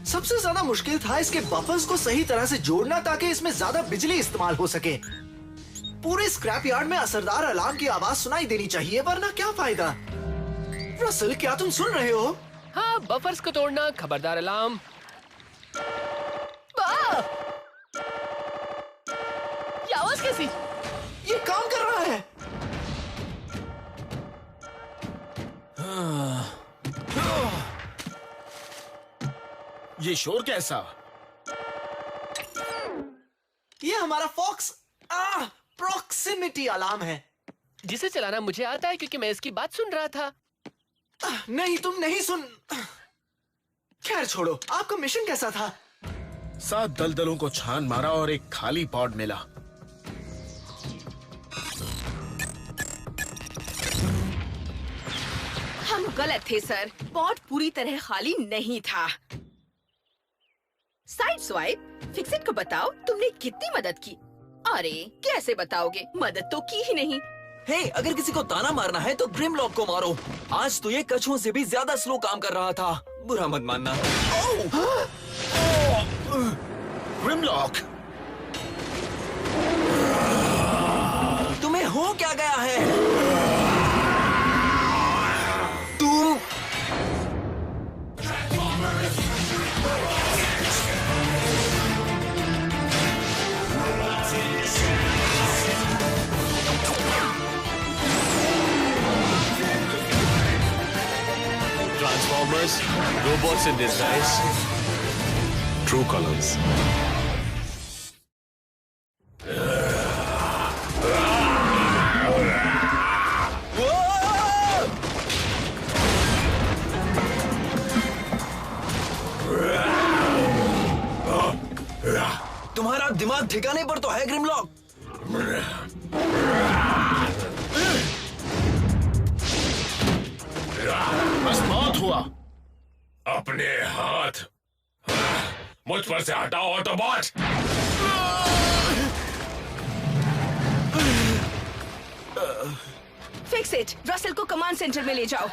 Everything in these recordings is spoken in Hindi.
सबसे ज्यादा मुश्किल था इसके बफर्स को सही तरह से जोड़ना ताकि इसमें ज्यादा बिजली इस्तेमाल हो सके। पूरे स्क्रैप यार्ड में असरदार अलार्म की आवाज सुनाई देनी चाहिए, वरना क्या फायदा। रसल, क्या तुम सुन रहे हो? हाँ, बफर्स को तोड़ना, खबरदार अलार्म। ये आवाज कैसी? ये काम कर रहा है। ये शोर कैसा? ये हमारा फॉक्स प्रॉक्सिमिटी अलार्म है, जिसे चलाना मुझे आता है क्योंकि मैं इसकी बात सुन रहा था। नहीं, तुम नहीं सुन। खैर छोड़ो, आपका मिशन कैसा था? 7 दलदलों को छान मारा और एक खाली पॉड मिला। हम गलत थे सर, पॉड पूरी तरह खाली नहीं था। साइड स्वाइप, फिक्सिट को बताओ तुमने कितनी मदद की। अरे कैसे बताओगे, मदद तो की ही नहीं। हे, अगर किसी को ताना मारना है तो ग्रिमलॉक को मारो। आज तो ये कछुओं से भी ज्यादा स्लो काम कर रहा था, बुरा मत मानना। ग्रिमलॉक, तुम्हें हो क्या गया है? तुम Transformers, robots in disguise, true colors. तुम्हारा दिमाग ठिकाने पर तो है ग्रिमलॉक। बस बहुत हुआ। अपने हाथ मुझ पर से हटाओ ऑटोबॉट। फिक्स इट, रसल को कमांड सेंटर में ले जाओ।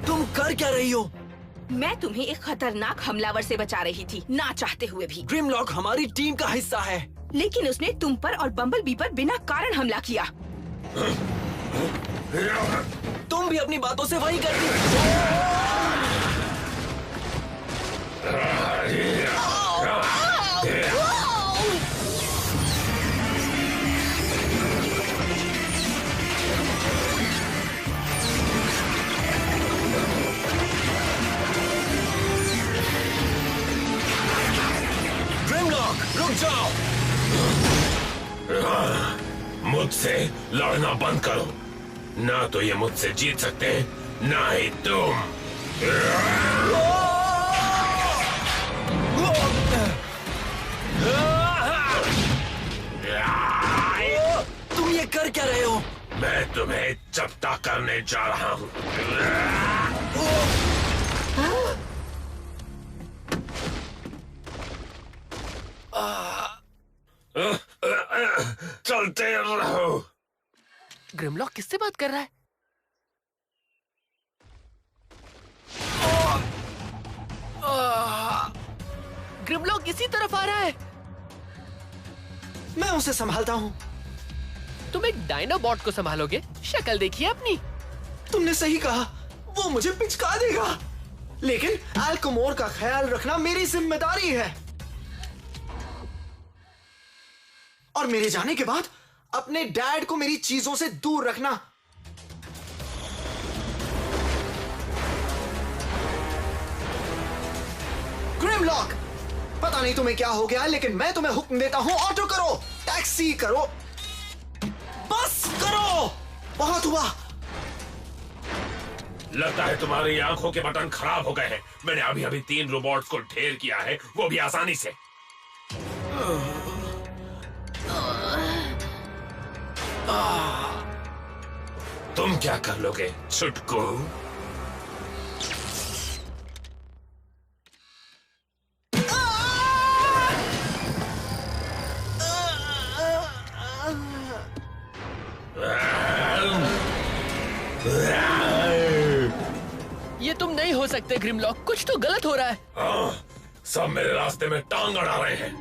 तुम कर क्या रही हो? मैं तुम्हें एक खतरनाक हमलावर से बचा रही थी, ना चाहते हुए भी। ग्रिमलॉक हमारी टीम का हिस्सा है, लेकिन उसने तुम पर और बम्बलबी पर बिना कारण हमला किया। तुम भी अपनी बातों से वही करती हो। रुक जाओ। मुझसे लड़ना बंद करो, ना तो ये मुझसे जीत सकते हैं, ना ही तुम। तुम ये कर क्या रहे हो? मैं तुम्हें चपटा करने जा रहा हूँ। चलते रहो। ग्रिमलॉक किससे बात कर रहा है? ग्रिमलॉक इसी तरफ आ रहा है। मैं उसे संभालता हूँ। तुम एक डायनाबॉट को संभालोगे? शक्ल देखिए अपनी। तुमने सही कहा, वो मुझे पिचका देगा, लेकिन एल्कोमोर का ख्याल रखना मेरी जिम्मेदारी है। और मेरे जाने के बाद अपने डैड को मेरी चीजों से दूर रखना। ग्रिमलॉक, पता नहीं तुम्हें क्या हो गया, लेकिन मैं तुम्हें हुक्म देता हूं, ऑटो करो, टैक्सी करो, बस करो। बहुत हुआ। लगता है तुम्हारी आंखों के बटन खराब हो गए हैं। मैंने अभी अभी 3 रोबोट्स को ढेर किया है, वो भी आसानी से। तुम क्या कर लोगे छुटकू? सकते ग्रिमलॉक, कुछ तो गलत हो रहा है। हाँ, सब मेरे रास्ते में टांग अड़ा रहे हैं।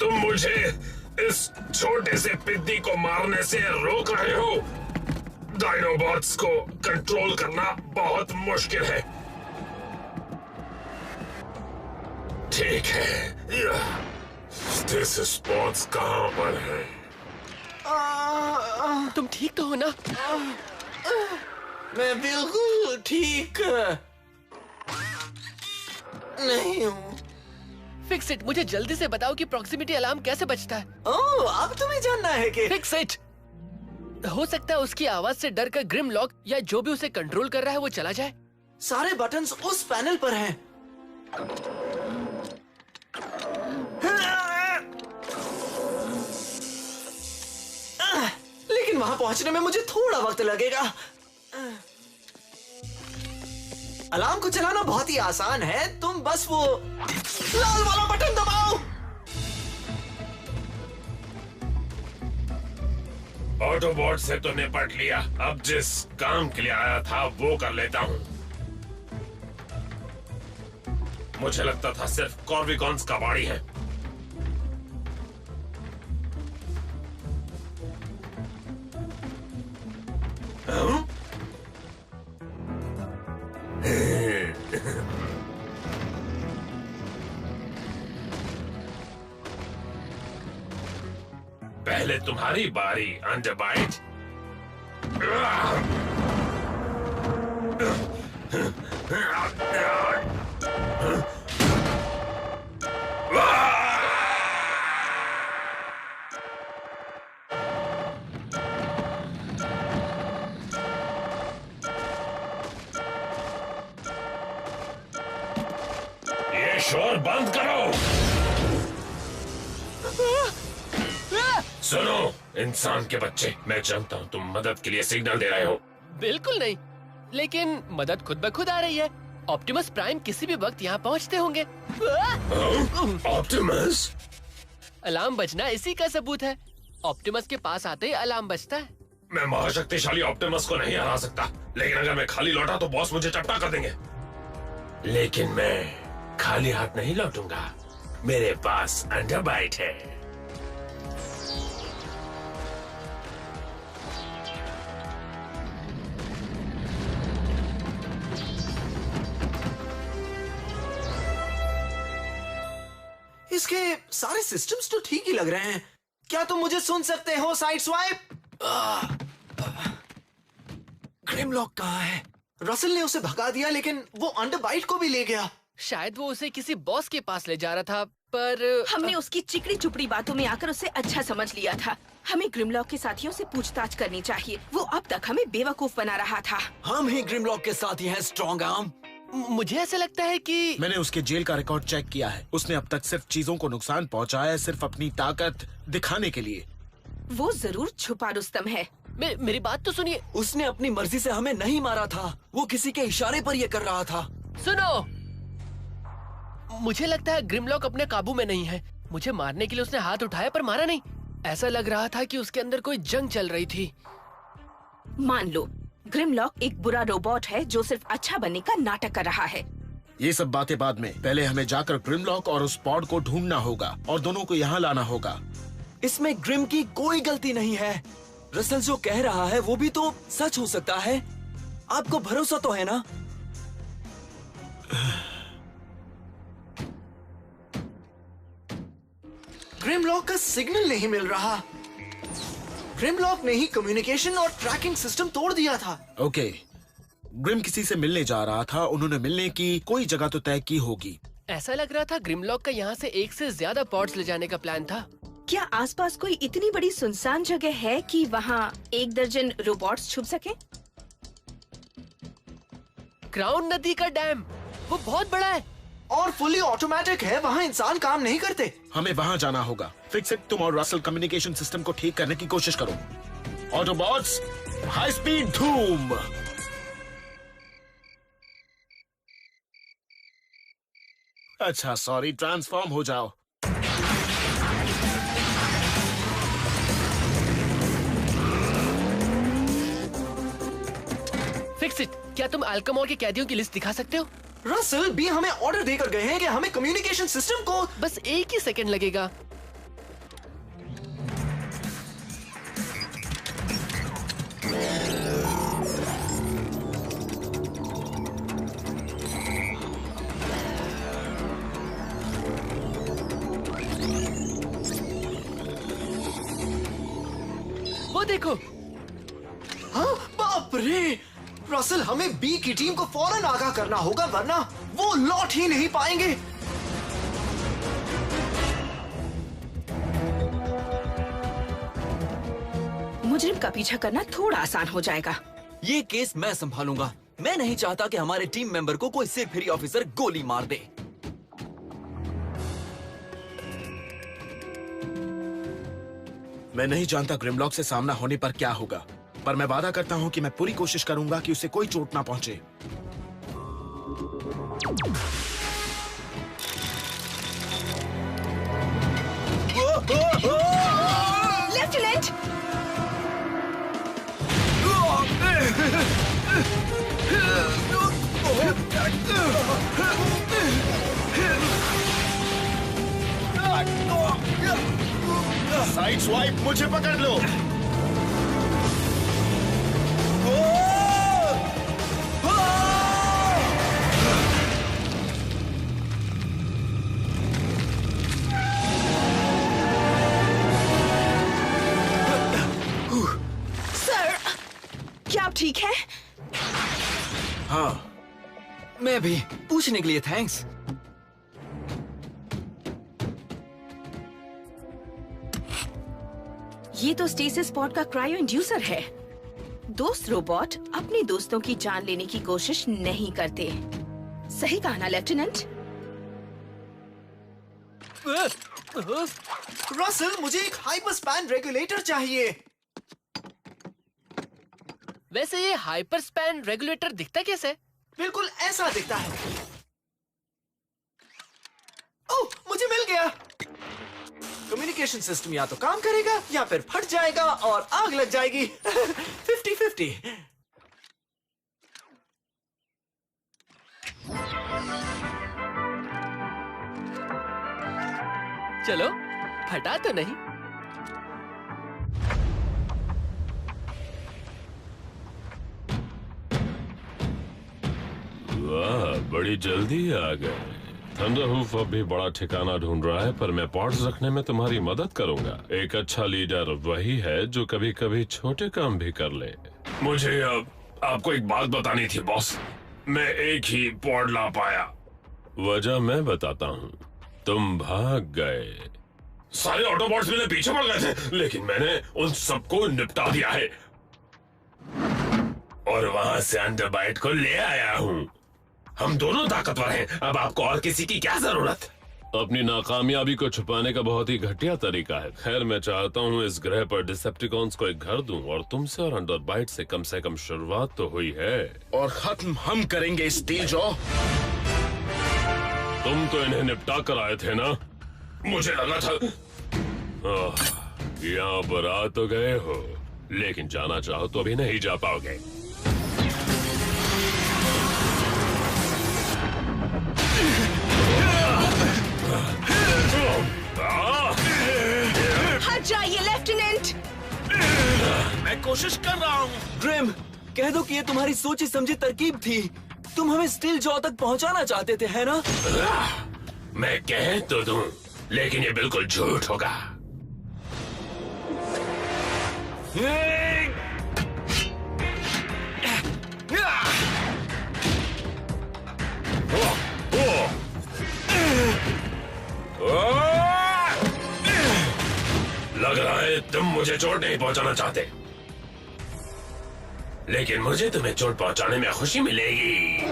तुम मुझे इस छोटे से पिद्दी को मारने से रोक रहे हो। डायनोबॉट्स को कंट्रोल करना बहुत मुश्किल है। ठीक है, दिस स्पॉट्स कहाँ पर है? तुम ठीक तो हो ना? मैं बिल्कुल ठीक नहीं हूँ। फिक्स इट, मुझे जल्दी से बताओ कि प्रॉक्सिमिटी अलार्म कैसे बजता है। ओह, अब तुम्हें जानना है कि फिक्स इट। हो सकता है उसकी आवाज से डर कर ग्रिमलॉक या जो भी उसे कंट्रोल कर रहा है वो चला जाए। सारे बटन्स उस पैनल पर हैं। लेकिन वहां पहुंचने में मुझे थोड़ा वक्त लगेगा। अलार्म को चलाना बहुत ही आसान है। तुम बस वो लाल वाला बटन दबाओ। ऑटोबॉट से तो निपट लिया, अब जिस काम के लिए आया था वो कर लेता हूँ। मुझे लगता था सिर्फ कॉर्विकॉन्स कबाड़ी है। पहले तुम्हारी बारी, अंडरबाइट। ये शोर बंद करो। सुनो इंसान के बच्चे, मैं जानता हूँ तुम मदद के लिए सिग्नल दे रहे हो। बिल्कुल नहीं, लेकिन मदद खुद ब खुद आ रही है। ऑप्टिमस प्राइम किसी भी वक्त यहाँ पहुँचते होंगे। ऑप्टिमस? अलार्म बजना इसी का सबूत है। ऑप्टिमस के पास आते ही अलार्म बजता है। मैं महाशक्तिशाली ऑप्टिमस को नहीं हरा सकता, लेकिन अगर मैं खाली लौटा तो बॉस मुझे चपटा कर देंगे। लेकिन मैं खाली हाथ नहीं लौटूंगा, मेरे पास अंडरबाइट है। इसके सारे सिस्टम्स तो ठीक ही लग रहे हैं। क्या तुम मुझे सुन सकते हो, साइड स्वाइप? ग्रिमलॉक कहाँ है? रसल ने उसे भगा दिया, लेकिन वो अंडरबाइट को भी ले गया। शायद वो उसे किसी बॉस के पास ले जा रहा था, पर हमने उसकी चिकनी चुपड़ी बातों में आकर उसे अच्छा समझ लिया था। हमें ग्रिमलॉक के साथियों से पूछताछ करनी चाहिए। वो अब तक हमें बेवकूफ बना रहा था। हम ही ग्रिमलॉक के साथी हैं, स्ट्रॉन्ग आर्म। मुझे ऐसा लगता है कि मैंने उसके जेल का रिकॉर्ड चेक किया है। उसने अब तक सिर्फ चीजों को नुकसान पहुंचाया है, सिर्फ अपनी ताकत दिखाने के लिए। वो जरूर छुपा रुस्तम है। मेरी बात तो सुनिए। उसने अपनी मर्जी से हमें नहीं मारा था, वो किसी के इशारे पर ये कर रहा था। सुनो, मुझे लगता है ग्रिमलॉक अपने काबू में नहीं है। मुझे मारने के लिए उसने हाथ उठाया पर मारा नहीं। ऐसा लग रहा था कि उसके अंदर कोई जंग चल रही थी। मान लो ग्रिमलॉक एक बुरा रोबोट है जो सिर्फ अच्छा बनने का नाटक कर रहा है। ये सब बातें बाद में। पहले हमें जाकर ग्रिमलॉक और उस पॉड को ढूंढना होगा और दोनों को यहाँ लाना होगा। इसमें ग्रिम की कोई गलती नहीं है। रसल जो कह रहा है वो भी तो सच हो सकता है। आपको भरोसा तो है ना? ग्रिमलॉक का सिग्नल नहीं मिल रहा। ग्रिमलॉक ने ही कम्युनिकेशन और ट्रैकिंग सिस्टम तोड़ दिया था। ओके, ग्रिम किसी से मिलने जा रहा था। उन्होंने मिलने की कोई जगह तो तय की होगी। ऐसा लग रहा था ग्रिमलॉक का यहाँ से एक से ज्यादा पॉड्स ले जाने का प्लान था। क्या आसपास कोई इतनी बड़ी सुनसान जगह है कि वहाँ 1 दर्जन रोबोट्स छुप सके? क्राउन नदी का डैम, वो बहुत बड़ा है और फुली ऑटोमेटिक है। वहाँ इंसान काम नहीं करते। हमें वहाँ जाना होगा। फिक्स इट, तुम और रसल कम्युनिकेशन सिस्टम को ठीक करने की कोशिश करो। ऑटोबॉट्स, हाई स्पीड धूम। अच्छा सॉरी, ट्रांसफॉर्म हो जाओ। क्या तुम अल्कोमोर के कैदियों की लिस्ट दिखा सकते हो? रसल, बी हमें ऑर्डर देकर गए हैं कि हमें कम्युनिकेशन सिस्टम को। बस 1 ही सेकंड लगेगा। वो देखो। हाँ, बाप रे! रसल, हमें बी की टीम को फौरन आगाह करना होगा, वरना वो लौट ही नहीं पाएंगे। मुजरिम का पीछा करना थोड़ा आसान हो जाएगा। ये केस मैं संभालूंगा। मैं नहीं चाहता कि हमारे टीम मेंबर को कोई सिरफिरी ऑफिसर गोली मार दे। मैं नहीं जानता ग्रिमलॉक से सामना होने पर क्या होगा, पर मैं वादा करता हूँ कि मैं पूरी कोशिश करूंगा कि उसे कोई चोट ना पहुंचे। लेफ्टिनेंट! साइड स्वाइप, मुझे पकड़ लो। सर, क्या आप ठीक हैं? हाँ, मैं भी। पूछने के लिए थैंक्स। ये तो स्टेसिस पॉड का क्रायो इंड्यूसर है। दोस्त रोबोट अपने दोस्तों की जान लेने की कोशिश नहीं करते। सही कहा ना लेफ्टिनेंट? रसल, मुझे एक हाइपरस्पैन रेगुलेटर चाहिए। वैसे ये हाइपर स्पैन रेगुलेटर दिखता कैसे है? बिल्कुल ऐसा दिखता है। ओह, मुझे मिल गया। कम्युनिकेशन सिस्टम या तो काम करेगा या फिर फट जाएगा और आग लग जाएगी। 50-50। चलो, फटा तो नहीं। वाह, बड़ी जल्दी आ गए। थंडरहूफ अब भी बड़ा ठिकाना ढूंढ रहा है, पर मैं पॉड्स रखने में तुम्हारी मदद करूंगा। एक अच्छा लीडर वही है जो कभी कभी छोटे काम भी कर ले। मुझे अब आपको एक बात बतानी थी बॉस। मैं एक ही पॉड ला पाया। वजह मैं बताता हूँ। तुम भाग गए। सारे ऑटोबॉट्स मेरे पीछे पड़ गए थे, लेकिन मैंने उन सबको निपटा दिया है और वहां से अंडरबाइट को ले आया हूँ। हम दोनों ताकतवर हैं, अब आपको और किसी की क्या जरूरत? अपनी नाकामयाबी को छुपाने का बहुत ही घटिया तरीका है। खैर, मैं चाहता हूँ इस ग्रह पर डिसेप्टिकॉन्स को एक घर दूं, और तुमसे और अंडरबाइट से कम शुरुआत तो हुई है। और खत्म हम करेंगे स्टील जॉ। तुम तो इन्हें निपटा कर आए थे ना? मुझे लगा था। यहाँ पर आ तो गए हो, लेकिन जाना चाहो तो अभी नहीं जा पाओगे। हट जाइए लेफ्टिनेंट! मैं कोशिश कर रहा हूँ। ग्रिम, कह दो कि ये तुम्हारी सोची समझी तरकीब थी। तुम हमें स्टील जॉ तक पहुंचाना चाहते थे, है ना? मैं कह तो दूं, लेकिन ये बिल्कुल झूठ होगा। लग रहा है तुम मुझे चोट नहीं पहुंचाना चाहते, लेकिन मुझे तुम्हें चोट पहुंचाने में खुशी मिलेगी।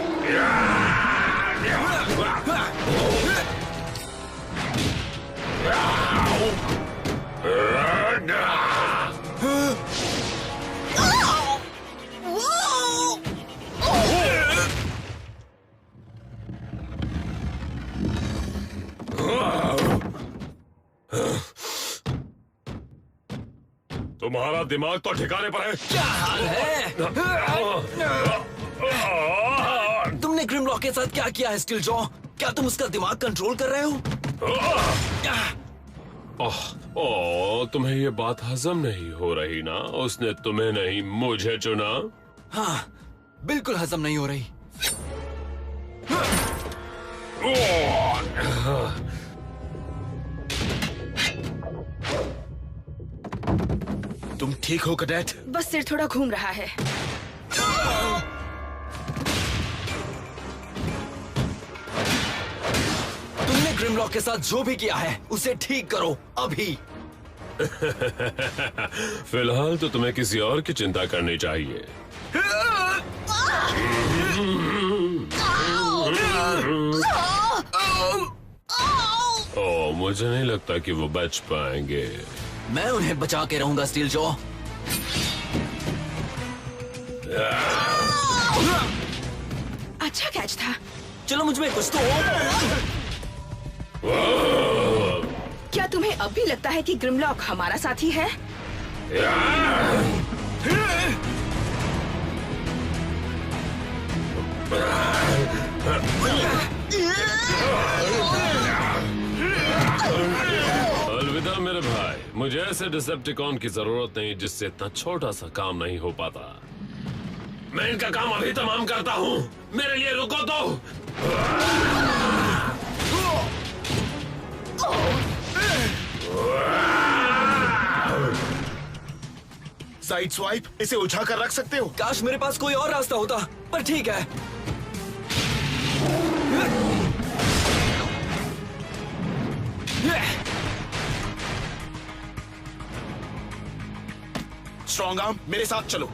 तुम्हारा दिमाग तो ठिकाने पर है। क्या हाल है? तुमने ग्रिमलॉक के साथ क्या किया है स्टील जॉ? क्या तुम उसका दिमाग कंट्रोल कर रहे हो? ओह, तुम्हें ये बात हजम नहीं हो रही ना? उसने तुम्हें नहीं मुझे चुना। हाँ, बिल्कुल हजम नहीं हो रही। तुम ठीक हो कैडेट? बस सिर थोड़ा घूम रहा है। तुमने ग्रिमलॉक के साथ जो भी किया है उसे ठीक करो अभी। फिलहाल तो तुम्हें किसी और की चिंता करनी चाहिए। ओह, मुझे नहीं लगता कि वो बच पाएंगे। मैं उन्हें बचा के रहूंगा स्टील जॉ। अच्छा कैच था। चलो मुझ में कुछ तो क्या तुम्हें अब भी लगता है कि ग्रिमलॉक हमारा साथी है? अलविदा मेरे भाई, मुझे ऐसे डिसेप्टिकॉन की जरूरत नहीं जिससे इतना छोटा सा काम नहीं हो पाता। मैं इनका काम अभी तमाम करता हूँ, मेरे लिए रुको तो। साइड स्वाइप, इसे उठा कर रख सकते हो? काश मेरे पास कोई और रास्ता होता, पर ठीक है। स्ट्रॉन्ग आर्म, मेरे साथ चलो।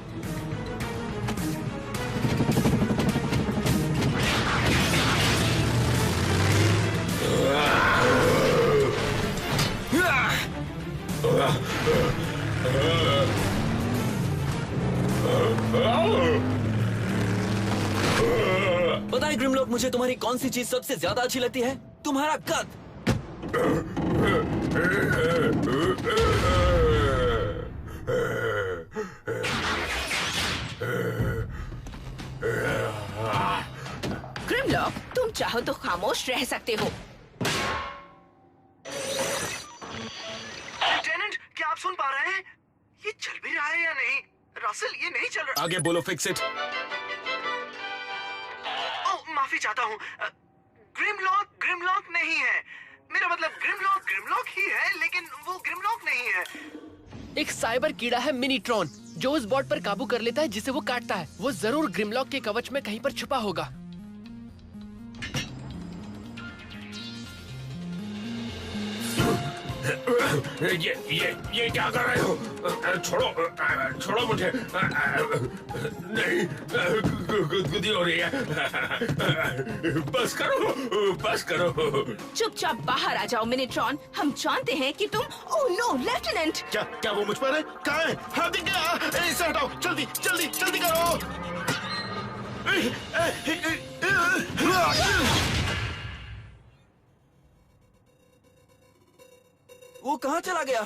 पता है ग्रिमलॉक, मुझे तुम्हारी कौन सी चीज सबसे ज्यादा अच्छी लगती है? तुम्हारा कद। ग्रिमलॉक, तुम चाहो तो खामोश रह सकते हो। लेफ्टिनेंट, क्या आप सुन पा रहे हैं? ये चल भी रहा है या नहीं? रसल, ये नहीं चल रहा। आगे बोलो, फिक्स इट। ओह, माफी चाहता हूँ। ग्रिमलॉक नहीं है। मेरा मतलब ग्रिमलॉक ही है, लेकिन वो ग्रिमलॉक नहीं है। एक साइबर कीड़ा है मिनीट्रॉन, जो उस बॉट पर काबू कर लेता है जिसे वो काटता है। वो जरूर ग्रिमलॉक के कवच में कहीं पर छुपा होगा। ये क्या कर रहे हो? छोड़ो मुझे। नहीं, गुदगुदी हो रही है। बस करो। चुपचाप बाहर आ जाओ मिनीट्रॉन। हम जानते हैं कि तुम। Oh no lieutenant. क्या वो मुझ पर है? कहाँ है? हाँ, दिख गया। इसे हटाओ, जल्दी करो। वो कहाँ चला गया?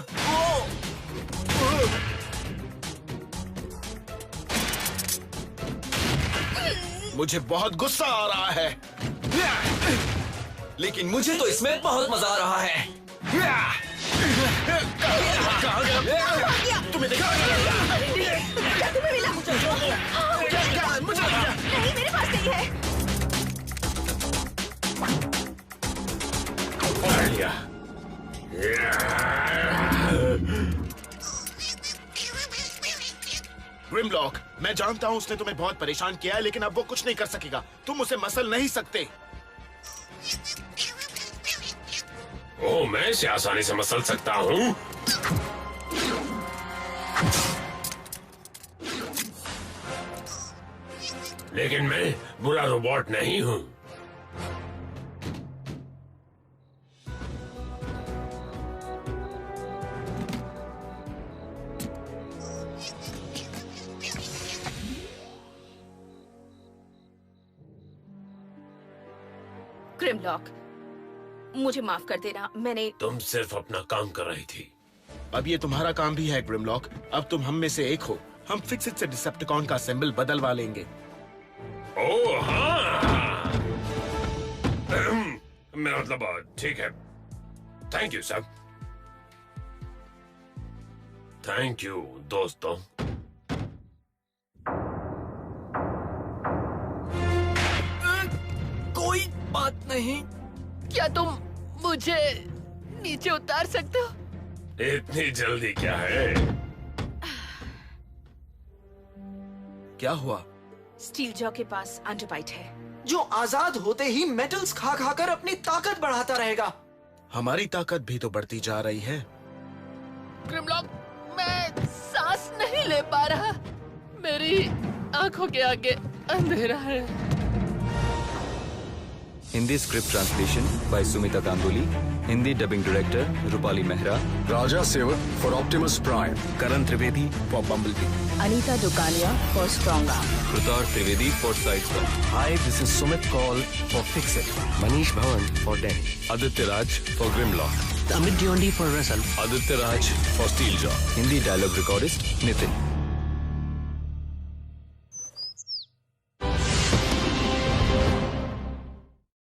मुझे बहुत गुस्सा आ रहा है, लेकिन मुझे तो इसमें बहुत मजा आ रहा है। कहाँ गया? तुम्हें देखा? क्या तुम्हें मिला? मुझे नहीं, मेरे पास नहीं है। पकड़ लिया। ग्रिमलॉक, मैं जानता हूँ उसने तुम्हें बहुत परेशान किया है, लेकिन अब वो कुछ नहीं कर सकेगा। तुम उसे मसल नहीं सकते। ओह, मैं इसे आसानी से मसल सकता हूँ। लेकिन मैं बुरा रोबोट नहीं हूँ। ग्रिमलॉक, मुझे माफ कर देना। मैंने तुम सिर्फ अपना काम कर रही थी। अब ये तुम्हारा काम भी है ग्रिमलॉक। अब तुम हम में से एक हो। हम फिक्स इट से डिसेप्टिकॉन का सिंबल बदलवा लेंगे। ओह हाँ, मेरा मतलब ठीक है। Thank you sir. Thank you दोस्तों। कोई बात नहीं। क्या तुम मुझे नीचे उतार सकते हो? इतनी जल्दी क्या है? क्या हुआ? स्टील जॉ के पास अंडरबाइट है। जो आजाद होते ही मेटल्स खा खाकर अपनी ताकत बढ़ाता रहेगा। हमारी ताकत भी तो बढ़ती जा रही है। ग्रिमलॉक, मैं सांस नहीं ले पा रहा। मेरी आंखों के आगे अंधेरा है। Hindi script translation by Sumita Ganguly, Hindi dubbing director Rupali Mehra, Raja Sevak for Optimus Prime, Karan Trivedi for Bumblebee, Anita Dukania for Strongarm, Kritar Trivedi for Sidestep, hi this is Sumit Kaul for Fixit, Manish Bhavan for Death, Aditya Raj for Grimlock, Amit Deondi for Russell, Aditya Raj for Steeljaw, Hindi dialogue recordist Nitin.